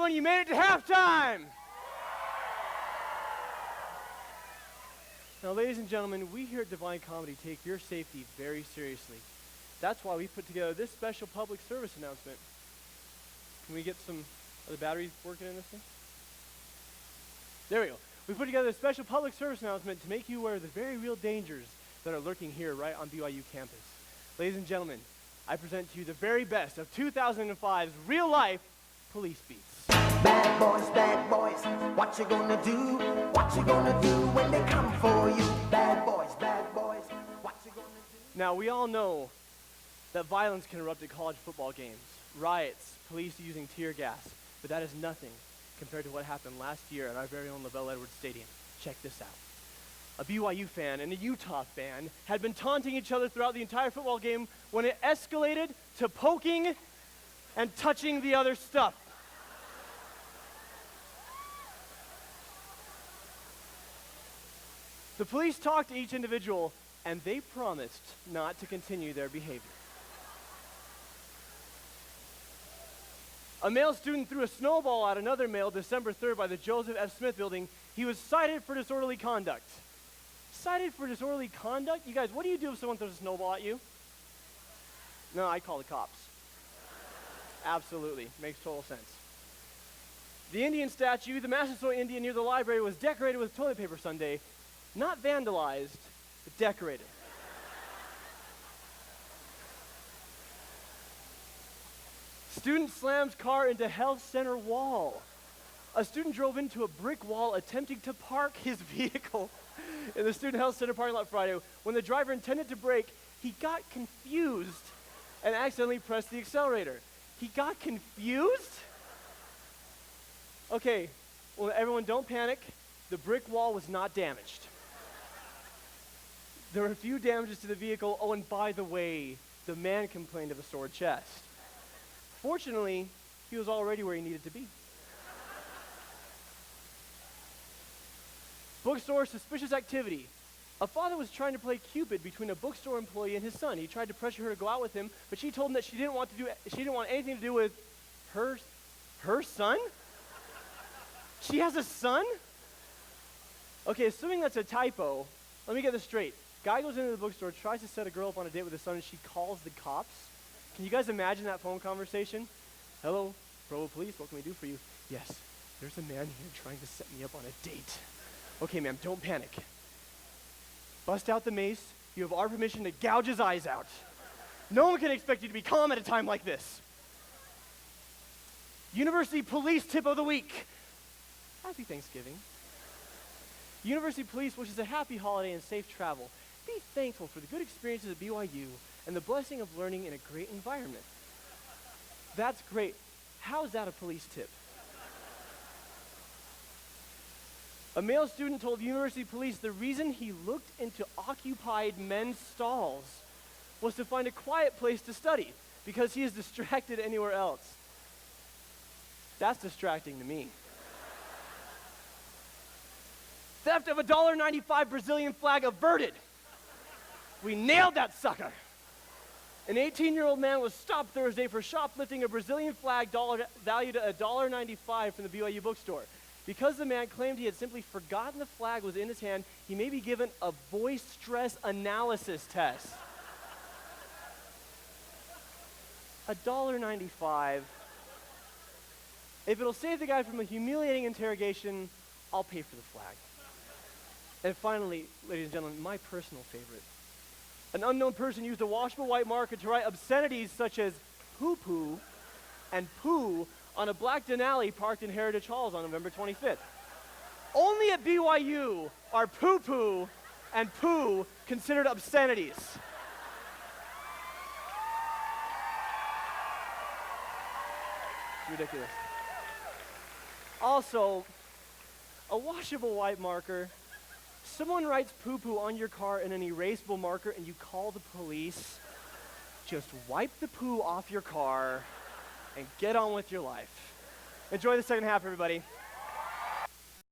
everyone, you made it to halftime! Now, ladies and gentlemen, we here at Divine Comedy take your safety very seriously. That's why we put together this special public service announcement. Can we get are the batteries working in this thing? There we go. We put together a special public service announcement to make you aware of the very real dangers that are lurking here right on BYU campus. Ladies and gentlemen, I present to you the very best of 2005's real-life police beats. Bad boys, what you gonna do? What you gonna do when they come for you? Bad boys, what you gonna do? Now, we all know that violence can erupt at college football games, riots, police using tear gas, but that is nothing compared to what happened last year at our very own LaVell Edwards Stadium. Check this out. A BYU fan and a Utah fan had been taunting each other throughout the entire football game when it escalated to poking and touching the other stuff. The police talked to each individual, and they promised not to continue their behavior. A male student threw a snowball at another male December 3rd by the Joseph F. Smith building. He was cited for disorderly conduct. Cited for disorderly conduct? You guys, what do you do if someone throws a snowball at you? No, I call the cops. Absolutely. Makes total sense. The Indian statue, the Massasoit Indian near the library, was decorated with toilet paper sundae. Not vandalized, but decorated. Student slams car into health center wall. A student drove into a brick wall attempting to park his vehicle in the student health center parking lot Friday. When the driver intended to brake, he got confused and accidentally pressed the accelerator. He got confused? Okay, well, everyone don't panic. The brick wall was not damaged. There were a few damages to the vehicle. Oh, and by the way, the man complained of a sore chest. Fortunately, he was already where he needed to be. Bookstore suspicious activity. A father was trying to play Cupid between a bookstore employee and his son. He tried to pressure her to go out with him, but she told him that she didn't want anything to do with her son? She has a son? Okay, assuming that's a typo, let me get this straight. Guy goes into the bookstore, tries to set a girl up on a date with his son, and she calls the cops. Can you guys imagine that phone conversation? Hello, Provo Police, what can we do for you? Yes, there's a man here trying to set me up on a date. Okay, ma'am, don't panic. Bust out the mace. You have our permission to gouge his eyes out. No one can expect you to be calm at a time like this. University Police Tip of the Week. Happy Thanksgiving. University Police wishes a happy holiday and safe travel. Be thankful for the good experiences at BYU and the blessing of learning in a great environment. That's great. How's that a police tip? A male student told university police the reason he looked into occupied men's stalls was to find a quiet place to study because he is distracted anywhere else. That's distracting to me. Theft of a $1.95 Brazilian flag averted. We nailed that sucker. An 18-year-old man was stopped Thursday for shoplifting a Brazilian flag valued at $1.95 from the BYU bookstore. Because the man claimed he had simply forgotten the flag was in his hand, he may be given a voice stress analysis test. $1.95. If it'll save the guy from a humiliating interrogation, I'll pay for the flag. And finally, ladies and gentlemen, my personal favorite. An unknown person used a washable white marker to write obscenities such as poo-poo and poo on a black Denali parked in Heritage Halls on November 25th. Only at BYU are poo-poo and poo considered obscenities. It's ridiculous. Also, a washable white marker. Someone writes poo-poo on your car in an erasable marker and you call the police. Just wipe the poo off your car and get on with your life. Enjoy the second half, everybody.